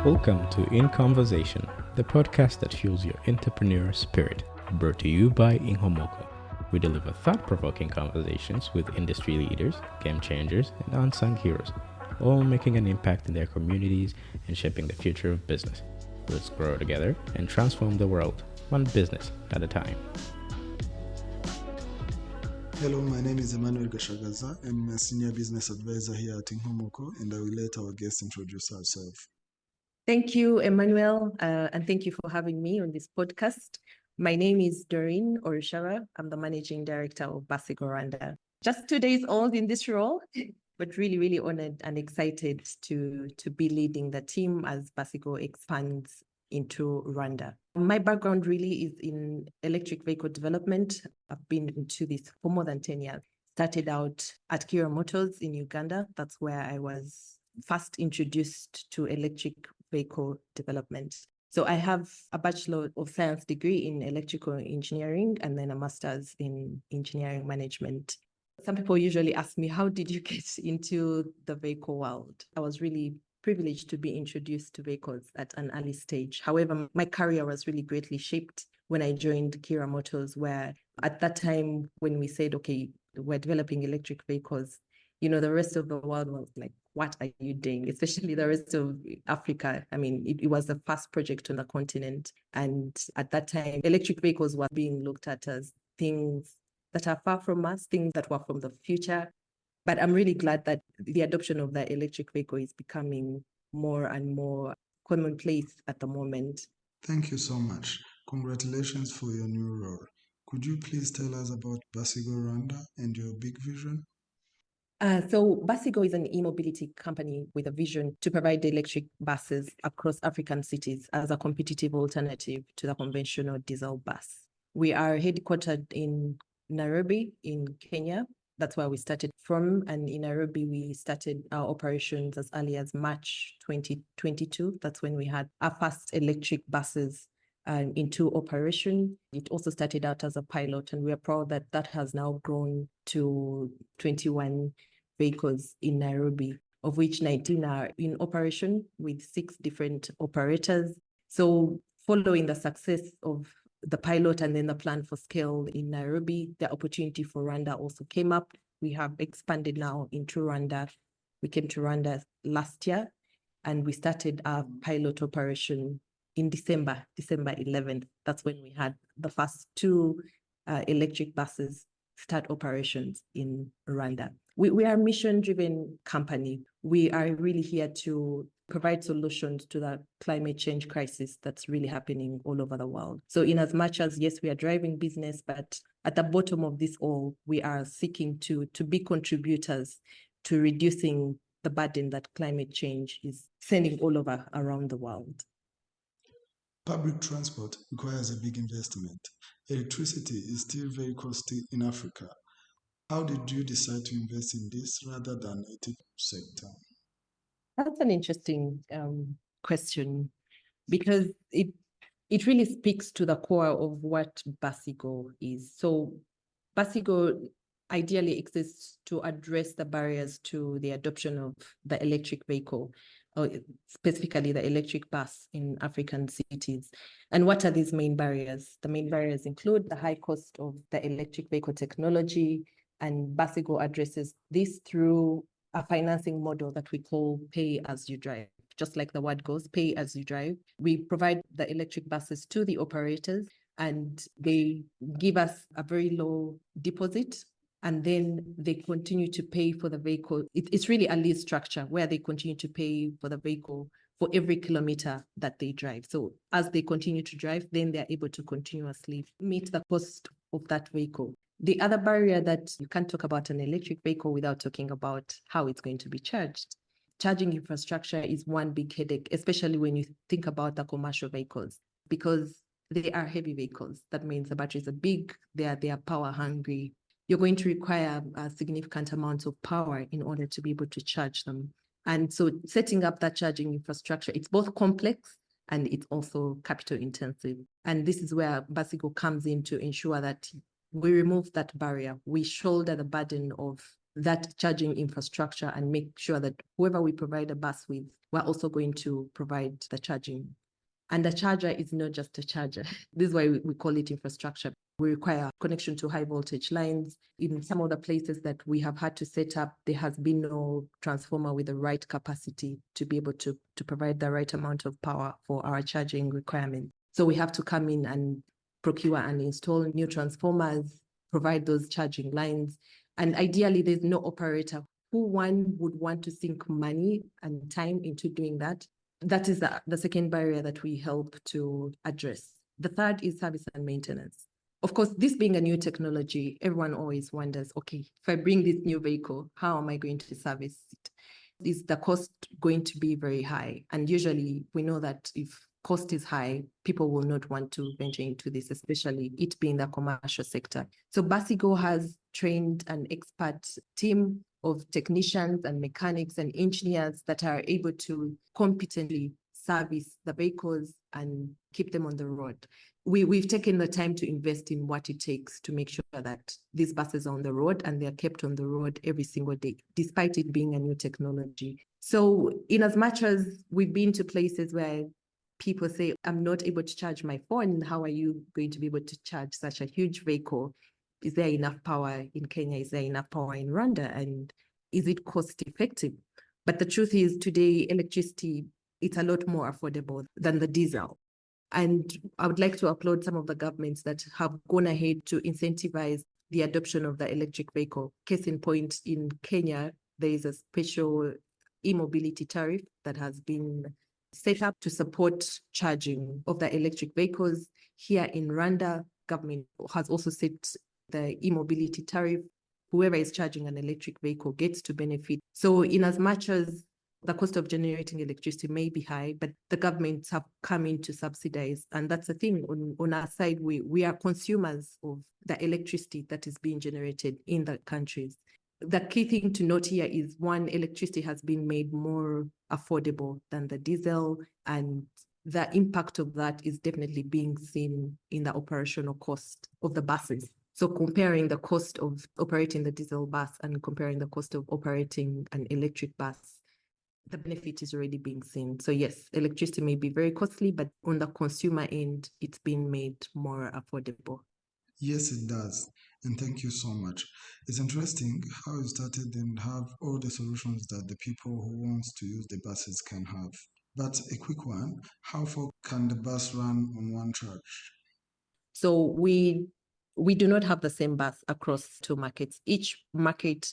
Welcome to INKOnversation, the podcast that fuels your entrepreneurial spirit, brought to you by INKOMOCO. We deliver thought-provoking conversations with industry leaders, game changers, and unsung heroes, all making an impact in their communities and shaping the future of business. Let's grow together and transform the world, one business at a time. Hello, my name is Emmanuel Gashagaza. I'm a senior business advisor here at INKOMOCO, and I will let our guest introduce herself. Thank you, Emmanuel, and thank you for having me on this podcast. My name is Doreen Orishaba. I'm the Managing Director of BasiGo Rwanda. Just 2 days old in this role, but really honored and excited to be leading the team as BasiGo expands into Rwanda. My background really is in electric vehicle development. I've been into this for more than 10 years. Started out at Kia Motors in Uganda. That's where I was first introduced to electric vehicle development. So I have a Bachelor of Science degree in electrical engineering and then a master's in engineering management. Some people usually ask me, how did you get into the vehicle world? I was really privileged to be introduced to vehicles at an early stage. However, my career was really greatly shaped when I joined Kia Motors, where at that time, when we said, okay, we're developing electric vehicles, the rest of the world was like, what are you doing? Especially the rest of Africa. I mean, it was the first project on the continent. And at that time, electric vehicles were being looked at as things that are far from us, things that were from the future. But I'm really glad that the adoption of the electric vehicle is becoming more and more commonplace at the moment. Thank you so much. Congratulations for your new role. Could you please tell us about BasiGo Rwanda and your big vision? So BasiGo is an e-mobility company with a vision to provide electric buses across African cities as a competitive alternative to the conventional diesel bus. We are headquartered in Nairobi in Kenya. That's where we started from. And in Nairobi, we started our operations as early as March 2022. That's when we had our first electric buses into operation. It also started out as a pilot, and we are proud that that has now grown to 21 vehicles in Nairobi, of which 19 are in operation with 6 different operators. So following the success of the pilot and then the plan for scale in Nairobi, the opportunity for Rwanda also came up. We have expanded now into Rwanda. We came to Rwanda last year, and we started our pilot operation in December 11th. That's when we had the first 2 electric buses start operations in Rwanda. We are a mission-driven company. We are really here to provide solutions to the climate change crisis that's really happening all over the world. So in as much as, yes, we are driving business, but at the bottom of this all, we are seeking to be contributors to reducing the burden that climate change is sending all over around the world. Public transport requires a big investment. Electricity is still very costly in Africa. How did you decide to invest in this rather than a sector? That's an interesting question, because it really speaks to the core of what BasiGo is. So BasiGo ideally exists to address the barriers to the adoption of the electric vehicle, or specifically the electric bus in African cities. And what are these main barriers? The main barriers include the high cost of the electric vehicle technology, and BasiGo addresses this through a financing model that we call pay as you drive. Just like the word goes, pay as you drive. We provide the electric buses to the operators, and they give us a very low deposit, and then they continue to pay for the vehicle. It's really a lease structure where they continue to pay for the vehicle for every kilometer that they drive. So as they continue to drive, then they're able to continuously meet the cost of that vehicle. The other barrier that you can't talk about an electric vehicle without talking about how it's going to be charged. Charging infrastructure is one big headache, especially when you think about the commercial vehicles, because they are heavy vehicles. That means the batteries are big, they are power hungry. You're going to require a significant amount of power in order to be able to charge them. And so setting up that charging infrastructure, it's both complex and it's also capital intensive. And this is where BasiGo comes in to ensure that we remove that barrier. We shoulder the burden of that charging infrastructure and make sure that whoever we provide a bus with, we're also going to provide the charging. And the charger is not just a charger. This is why we call it infrastructure. We require connection to high voltage lines. In some of the places that we have had to set up, there has been no transformer with the right capacity to be able to provide the right amount of power for our charging requirements. So we have to come in and procure and install new transformers, provide those charging lines. And ideally, there's no operator who one would want to sink money and time into doing that. That is the second barrier that we help to address. The third is service and maintenance. Of course, this being a new technology, everyone always wonders, okay, if I bring this new vehicle, how am I going to service it? Is the cost going to be very high? And usually we know that if cost is high, people will not want to venture into this, especially it being the commercial sector. So BasiGo has trained an expert team of technicians and mechanics and engineers that are able to competently service the vehicles and keep them on the road. We've taken the time to invest in what it takes to make sure that these buses are on the road and they're kept on the road every single day, despite it being a new technology. So in as much as we've been to places where people say, I'm not able to charge my phone, how are you going to be able to charge such a huge vehicle? Is there enough power in Kenya? Is there enough power in Rwanda? And is it cost effective? But the truth is today, electricity, it's a lot more affordable than the diesel. And I would like to applaud some of the governments that have gone ahead to incentivize the adoption of the electric vehicle. Case in point, in Kenya, there is a special e-mobility tariff that has been set up to support charging of the electric vehicles. Here in Rwanda, government has also set the e-mobility tariff. Whoever is charging an electric vehicle gets to benefit. So in as much as the cost of generating electricity may be high, but the governments have come in to subsidize. And that's the thing, on our side, we are consumers of the electricity that is being generated in the countries. The key thing to note here is, one, electricity has been made more affordable than the diesel, and the impact of that is definitely being seen in the operational cost of the buses. So comparing the cost of operating the diesel bus and comparing the cost of operating an electric bus, the benefit is already being seen. So yes, electricity may be very costly, but on the consumer end, it's been made more affordable. Yes, it does. And thank you so much. It's interesting how you started and have all the solutions that the people who wants to use the buses can have. But a quick one, how far can the bus run on one charge? So we do not have the same bus across two markets. Each market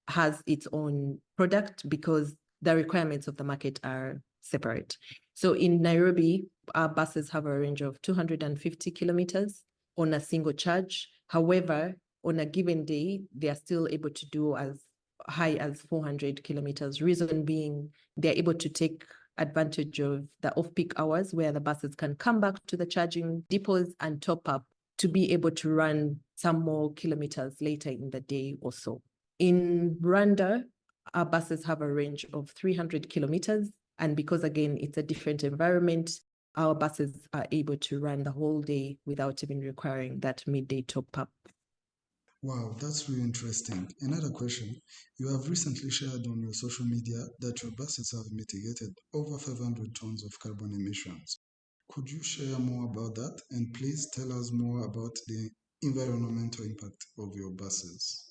has its own product because the requirements of the market are separate. So in Nairobi, our buses have a range of 250 kilometers on a single charge. However, on a given day, they are still able to do as high as 400 kilometers. Reason being, they're able to take advantage of the off-peak hours where the buses can come back to the charging depots and top up to be able to run some more kilometers later in the day or so. In Rwanda, our buses have a range of 300 kilometers. And because, again, it's a different environment, our buses are able to run the whole day without even requiring that midday top up. Wow, that's really interesting. Another question. You have recently shared on your social media that your buses have mitigated over 500 tons of carbon emissions. Could you share more about that? And please tell us more about the environmental impact of your buses.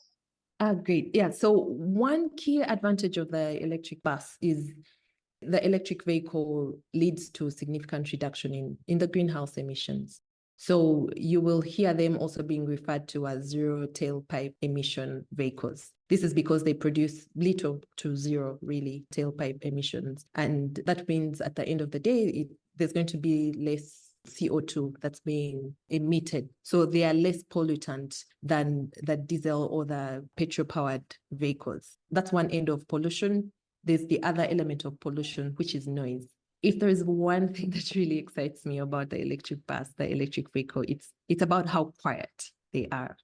Great. Yeah. So one key advantage of the electric bus is the electric vehicle leads to significant reduction in the greenhouse emissions. So you will hear them also being referred to as zero tailpipe emission vehicles. This is because they produce little to zero, really, tailpipe emissions. And that means at the end of the day, there's going to be less CO2 that's being emitted. So they are less pollutant than the diesel or the petrol-powered vehicles. That's one end of pollution. There's the other element of pollution, which is noise. If there is one thing that really excites me about the electric bus, the electric vehicle, it's about how quiet they are.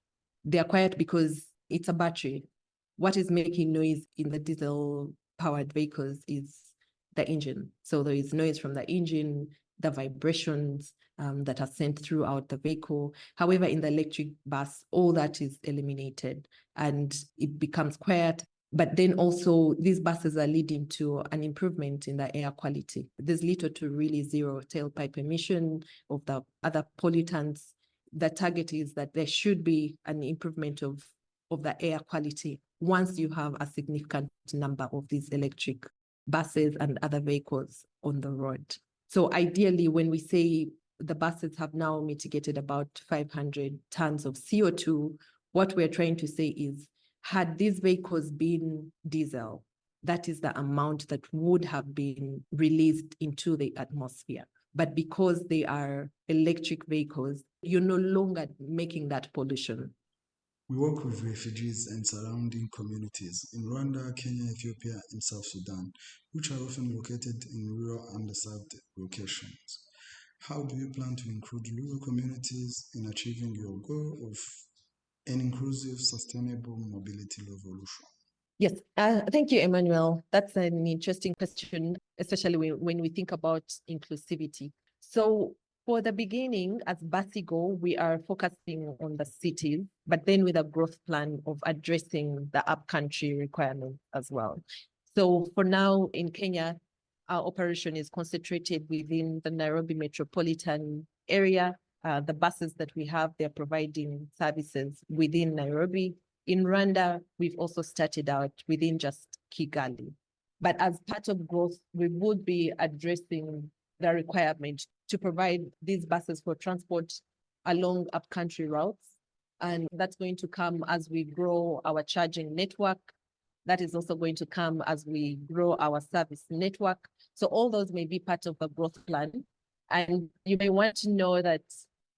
They are quiet because it's a battery. What is making noise in the diesel-powered vehicles is the engine. So there is noise from the engine. the vibrations that are sent throughout the vehicle. However, in the electric bus, all that is eliminated and it becomes quiet. But then also these buses are leading to an improvement in the air quality. There's little to really zero tailpipe emission of the other pollutants. The target is that there should be an improvement of the air quality once you have a significant number of these electric buses and other vehicles on the road. So ideally, when we say the buses have now mitigated about 500 tons of CO2, what we're trying to say is, had these vehicles been diesel, that is the amount that would have been released into the atmosphere. But because they are electric vehicles, you're no longer making that pollution. We work with refugees and surrounding communities in Rwanda, Kenya, Ethiopia, and South Sudan, which are often located in rural underserved locations. How do you plan to include rural communities in achieving your goal of an inclusive, sustainable mobility revolution? Yes, thank you, Emmanuel. That's an interesting question, especially when we think about inclusivity. So for the beginning, as BasiGo, we are focusing on the cities, but then with a growth plan of addressing the upcountry requirements as well. So for now in Kenya, our operation is concentrated within the Nairobi metropolitan area. The buses that we have, they're providing services within Nairobi. In Rwanda, we've also started out within just Kigali. But as part of growth, we would be addressing the requirement to provide these buses for transport along upcountry routes. And that's going to come as we grow our charging network. That is also going to come as we grow our service network. So all those may be part of the growth plan. And you may want to know that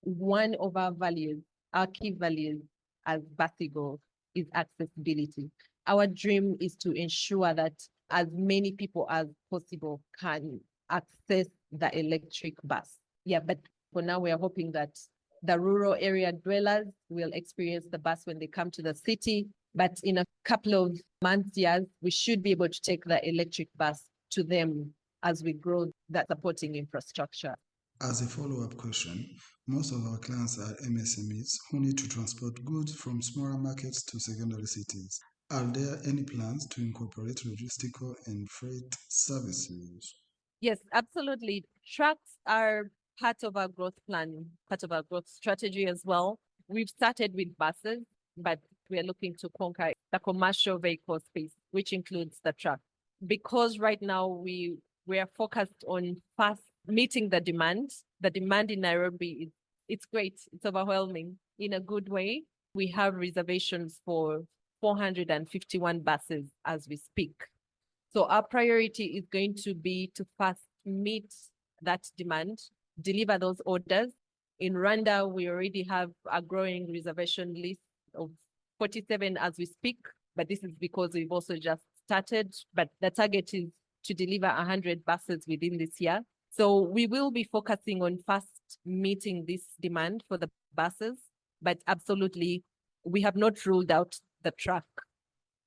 one of our values, our key values as BasiGo, is accessibility. Our dream is to ensure that as many people as possible can access the electric bus. Yeah, but for now, we are hoping that the rural area dwellers will experience the bus when they come to the city. But in a couple of months, years, we should be able to take the electric bus to them as we grow that supporting infrastructure. As a follow-up question, most of our clients are MSMEs who need to transport goods from smaller markets to secondary cities. Are there any plans to incorporate logistical and freight services? Yes, absolutely. Trucks are part of our growth plan, part of our growth strategy as well. We've started with buses, but we are looking to conquer the commercial vehicle space, which includes the truck. Because right now we are focused on fast meeting the demand. The demand in Nairobi, it's great. It's overwhelming in a good way. We have reservations for 451 buses as we speak. So our priority is going to be to first meet that demand, deliver those orders. In Rwanda, we already have a growing reservation list of 47 as we speak, but this is because we've also just started, but the target is to deliver 100 buses within this year. So we will be focusing on first meeting this demand for the buses, but absolutely, we have not ruled out the truck.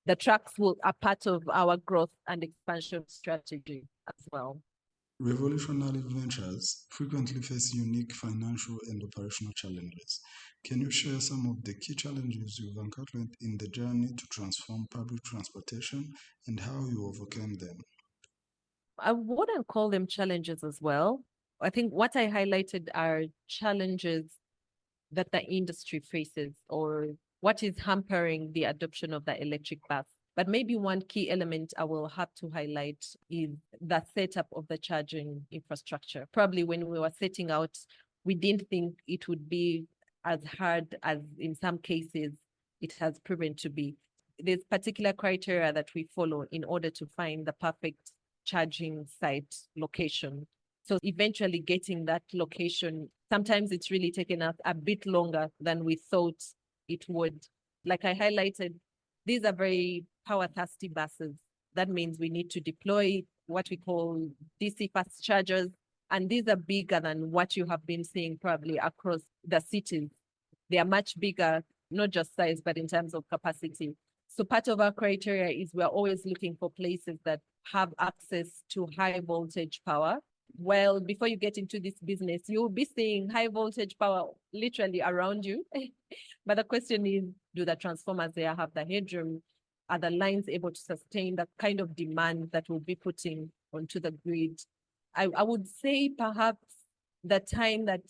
The trucks are part of our growth and expansion strategy as well. Revolutionary ventures frequently face unique financial and operational challenges. Can you share some of the key challenges you've encountered in the journey to transform public transportation and how you overcame them? I wouldn't call them challenges as well. I think what I highlighted are challenges that the industry faces or what is hampering the adoption of the electric bus. But maybe one key element I will have to highlight is the setup of the charging infrastructure. Probably when we were setting out, we didn't think it would be as hard as in some cases it has proven to be. There's particular criteria that we follow in order to find the perfect charging site location. So eventually getting that location, sometimes it's really taken us a bit longer than we thought it would. Like I highlighted, these are very power-thirsty buses. That means we need to deploy what we call DC fast chargers. And these are bigger than what you have been seeing probably across the cities. They are much bigger, not just size, but in terms of capacity. So part of our criteria is we're always looking for places that have access to high voltage power. well, before you get into this business, you'll be seeing high voltage power literally around you. But the question is, do the transformers there have the headroom? Are the lines able to sustain the kind of demand that we'll be putting onto the grid? I would say perhaps the time that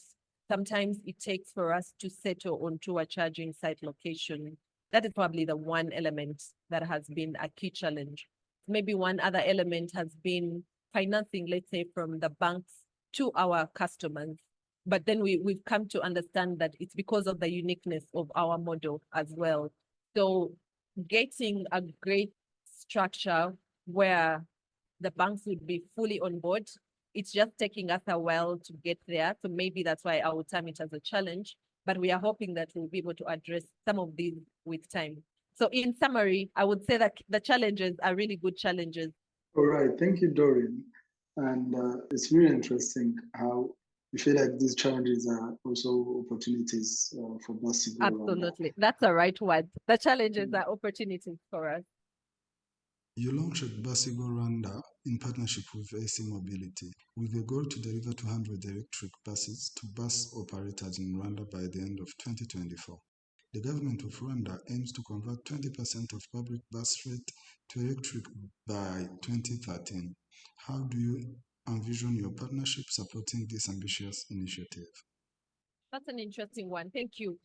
sometimes it takes for us to settle onto a charging site location, that is probably the one element that has been a key challenge. Maybe one other element has been financing, let's say, from the banks to our customers. But then we've come to understand that it's because of the uniqueness of our model as well. So getting a great structure where the banks would be fully on board, it's just taking us a while to get there. So maybe that's why I would term it as a challenge, but we are hoping that we'll be able to address some of these with time. So in summary, I would say that the challenges are really good challenges. All right, thank you, Doreen. And it's really interesting how you feel like these challenges are also opportunities for BasiGo Rwanda. Absolutely, that's the right word. The challenges are opportunities for us. You launched BasiGo Rwanda in partnership with AC Mobility, with a goal to deliver 200 electric buses to bus operators in Rwanda by the end of 2024. The government of Rwanda aims to convert 20% of public bus fleet to electric by 2013. How do you envision your partnership supporting this ambitious initiative? That's an interesting one. Thank you.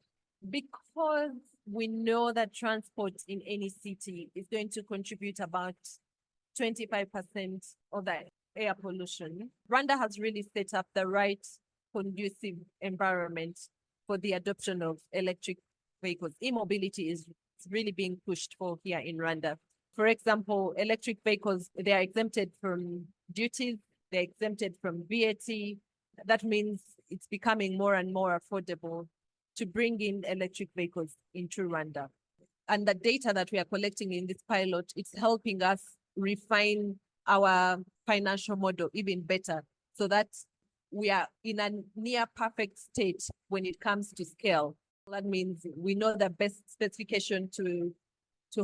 Because we know that transport in any city is going to contribute about 25% of the air pollution, Rwanda has really set up the right conducive environment for the adoption of electric vehicles. E-mobility is really being pushed for here in Rwanda. For example, electric vehicles, they are exempted from duties, they're exempted from VAT. That means it's becoming more and more affordable to bring in electric vehicles into Rwanda. And the data that we are collecting in this pilot, it's helping us refine our financial model even better so that we are in a near perfect state when it comes to scale. That means we know the best specification to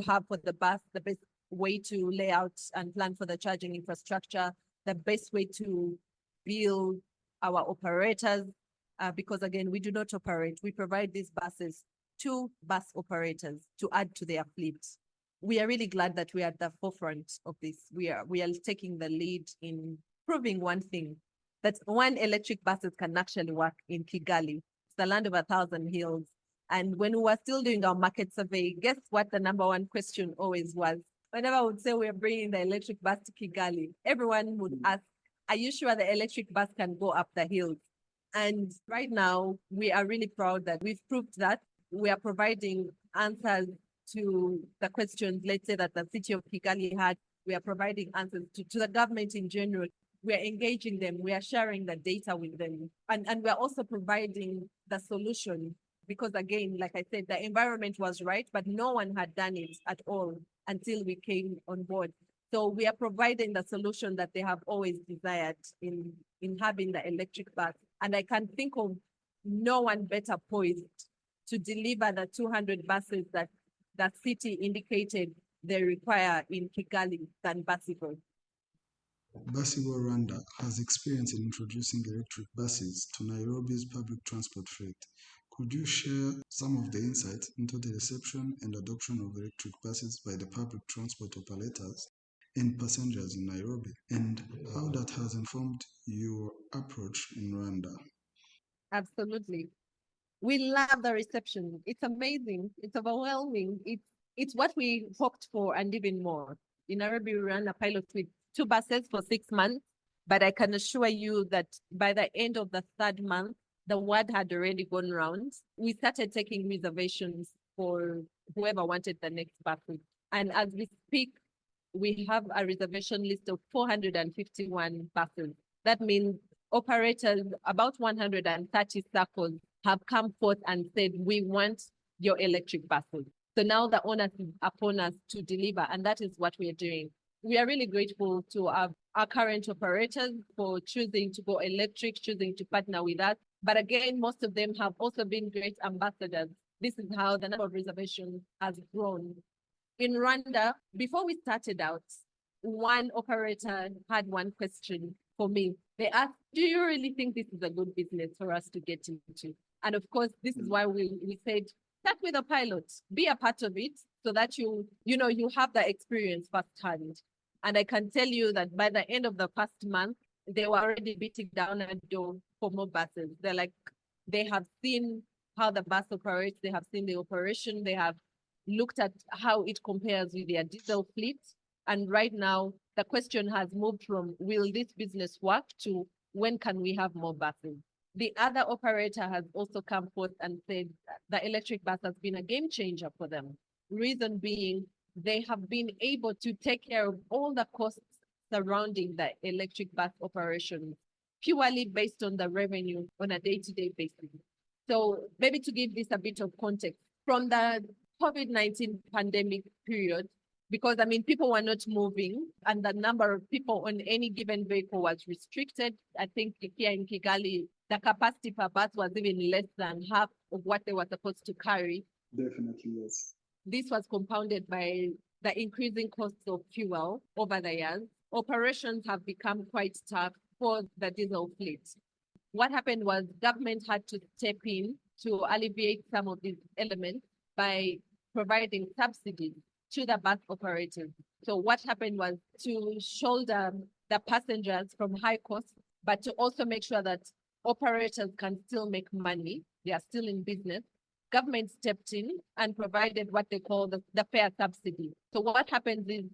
have for the bus, the best way to lay out and plan for the charging infrastructure, the best way to build our operators, because again, we do not operate. We provide these buses to bus operators to add to their fleet. We are really glad that we are at the forefront of this. We are taking the lead in proving one thing, that one electric buses can actually work in Kigali. It's the land of 1,000 hills. And when we were still doing our market survey, guess what the number one question always was? Whenever I would say we're bringing the electric bus to Kigali, everyone would ask, are you sure the electric bus can go up the hills? And right now, we are really proud that we've proved that. We are providing answers to the questions, let's say, that the city of Kigali had. We are providing answers to the government in general. We are engaging them. We are sharing the data with them. And we're also providing the solution because, again, like I said, the environment was right, but no one had done it at all until we came on board. So we are providing the solution that they have always desired in having the electric bus. And I can think of no one better poised to deliver the 200 buses that the city indicated they require in Kigali than BasiGo. BasiGo Rwanda has experience in introducing electric buses to Nairobi's public transport fleet. Could you share some of the insights into the reception and adoption of electric buses by the public transport operators and passengers in Nairobi, and how that has informed your approach in Rwanda? Absolutely. We love the reception. It's amazing. It's overwhelming. It's what we hoped for and even more. In Nairobi, we ran a pilot with 2 buses for 6 months, but I can assure you that by the end of the 3rd month, the word had already gone round. We started taking reservations for whoever wanted the next bus. And as we speak, we have a reservation list of 451 buses. That means operators, about 130 circles, have come forth and said, we want your electric buses. So now the onus is upon us to deliver, and that is what we are doing. We are really grateful to our current operators for choosing to go electric, choosing to partner with us. But again, most of them have also been great ambassadors. This is how the number of reservations has grown. In Rwanda, before we started out, one operator had one question for me. They asked, do you really think this is a good business for us to get into? And of course, this is why we said, start with a pilot, be a part of it so that you have the experience firsthand. And I can tell you that by the end of the first month, they were already beating down a door for more buses. They have seen how the bus operates, they have seen the operation, they have looked at how it compares with their diesel fleet. And right now, the question has moved from, will this business work, to when can we have more buses? The other operator has also come forth and said the electric bus has been a game changer for them. Reason being, they have been able to take care of all the costs surrounding the electric bus operation, purely based on the revenue on a day-to-day basis. So maybe to give this a bit of context, from the COVID-19 pandemic period, because people were not moving and the number of people on any given vehicle was restricted. I think here in Kigali, the capacity per bus was even less than half of what they were supposed to carry. Definitely, yes. This was compounded by the increasing costs of fuel over the years. Operations have become quite tough for the diesel fleet. What happened was government had to step in to alleviate some of these elements by providing subsidies to the bus operators. So what happened was to shoulder the passengers from high costs, but to also make sure that operators can still make money. They are still in business. Government stepped in and provided what they call the fare subsidy. So what happens is,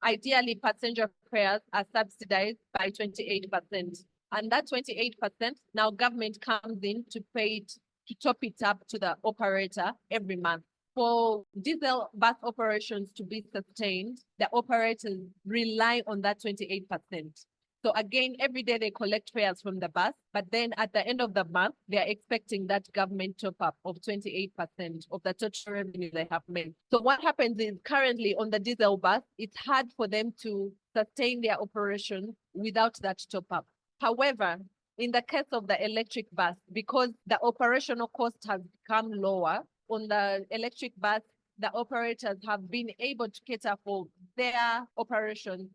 ideally, passenger fares are subsidized by 28%. And that 28%, now government comes in to pay it, to top it up to the operator every month. For diesel bus operations to be sustained, the operators rely on that 28%. So again, every day they collect fares from the bus, but then at the end of the month, they are expecting that government top up of 28% of the total revenue they have made. So what happens is, currently on the diesel bus, it's hard for them to sustain their operation without that top up. However, in the case of the electric bus, because the operational cost has become lower, on the electric bus, the operators have been able to cater for their operations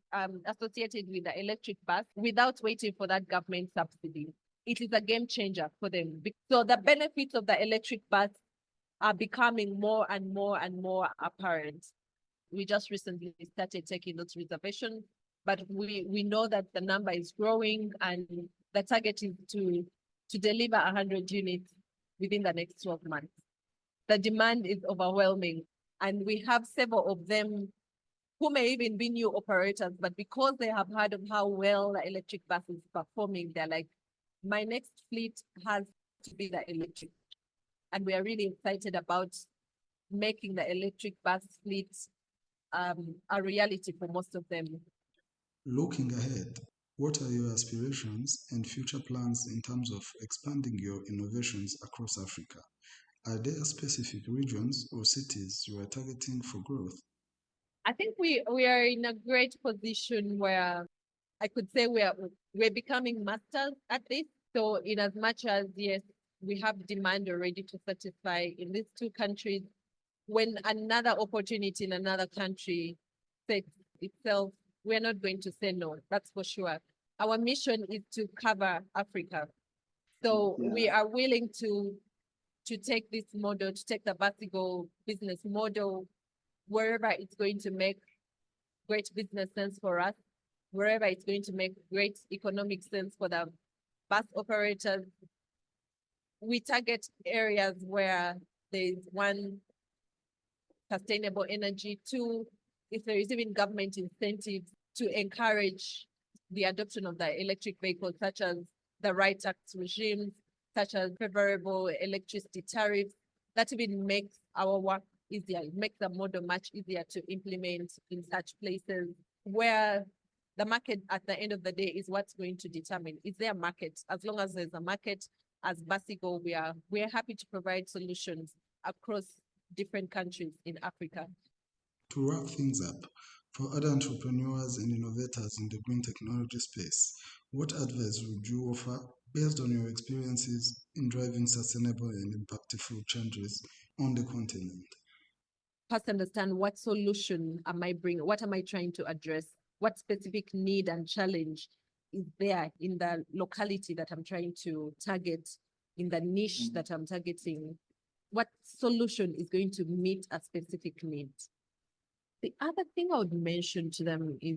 associated with the electric bus without waiting for that government subsidy. It is a game changer for them. So the benefits of the electric bus are becoming more and more and more apparent. We just recently started taking those reservations, but we know that the number is growing, and the target is to deliver 100 units within the next 12 months. The demand is overwhelming, and we have several of them who may even be new operators, but because they have heard of how well the electric bus is performing, they're like, my next fleet has to be the electric. And we are really excited about making the electric bus fleet a reality for most of them. Looking ahead, what are your aspirations and future plans in terms of expanding your innovations across Africa? Are there specific regions or cities you are targeting for growth? I think we are in a great position where I could say we're becoming masters at this. So in as much as, yes, we have demand already to satisfy in these two countries, when another opportunity in another country sets itself, we're not going to say no, that's for sure. Our mission is to cover Africa. So we are willing to take this model, to take the BasiGo business model wherever it's going to make great business sense for us, wherever it's going to make great economic sense for the bus operators. We target areas where there's, one, sustainable energy, two, if there is even government incentives to encourage the adoption of the electric vehicles, such as the right tax regimes, such as favorable electricity tariffs, that even makes our work easier. It makes the model much easier to implement in such places where the market at the end of the day is what's going to determine. Is there a market? As long as there's a market, as BasiGo, we are happy to provide solutions across different countries in Africa. To wrap things up, for other entrepreneurs and innovators in the green technology space, what advice would you offer based on your experiences in driving sustainable and impactful changes on the continent? First, understand what solution am I bringing? What am I trying to address? What specific need and challenge is there in the locality that I'm trying to target, in the niche that I'm targeting, what solution is going to meet a specific need. The other thing I would mention to them is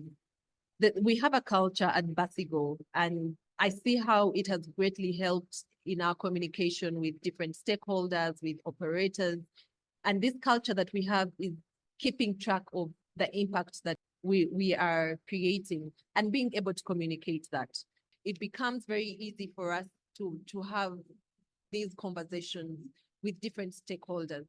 that we have a culture at BasiGo, and I see how it has greatly helped in our communication with different stakeholders, with operators. And this culture that we have is keeping track of the impact that we are creating and being able to communicate that. It becomes very easy for us to have these conversations with different stakeholders.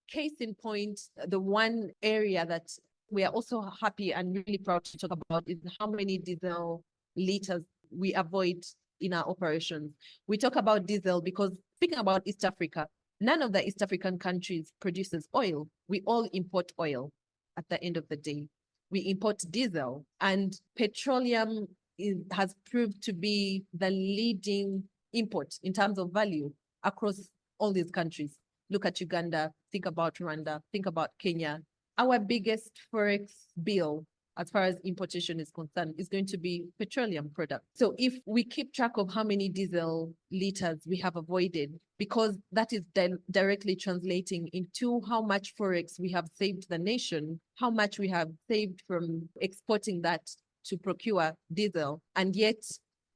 Case in point, the one area that we are also happy and really proud to talk about is how many diesel liters we avoid in our operations. We talk about diesel because, speaking about East Africa, none of the East African countries produces oil. We all import oil at the end of the day. We import diesel, and petroleum has proved to be the leading import in terms of value across all these countries. Look at Uganda, think about Rwanda, think about Kenya. Our biggest forex bill, as far as importation is concerned, is going to be petroleum products. So if we keep track of how many diesel liters we have avoided, because that is directly translating into how much forex we have saved the nation, how much we have saved from exporting that to procure diesel, and yet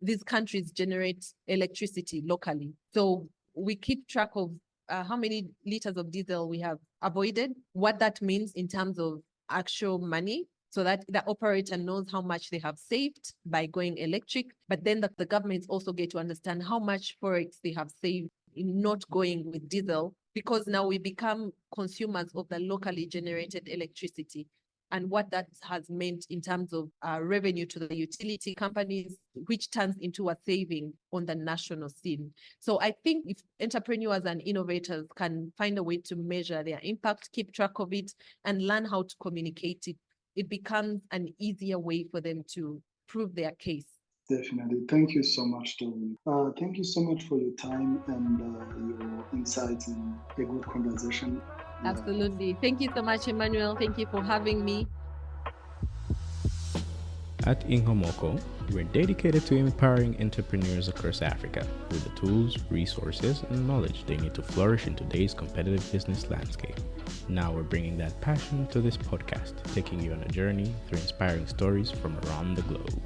these countries generate electricity locally. So we keep track of how many liters of diesel we have avoided, what that means in terms of actual money, so that the operator knows how much they have saved by going electric, but then the governments also get to understand how much forex they have saved in not going with diesel, because now we become consumers of the locally generated electricity, and what that has meant in terms of revenue to the utility companies, which turns into a saving on the national scene. So I think if entrepreneurs and innovators can find a way to measure their impact, keep track of it, and learn how to communicate it, it becomes an easier way for them to prove their case. Definitely. Thank you so much, Doreen. Thank you so much for your time and your insights in a good conversation. Absolutely. Thank you so much, Emmanuel. Thank you for having me. At INKOmoko, we're dedicated to empowering entrepreneurs across Africa with the tools, resources, and knowledge they need to flourish in today's competitive business landscape. Now we're bringing that passion to this podcast, taking you on a journey through inspiring stories from around the globe.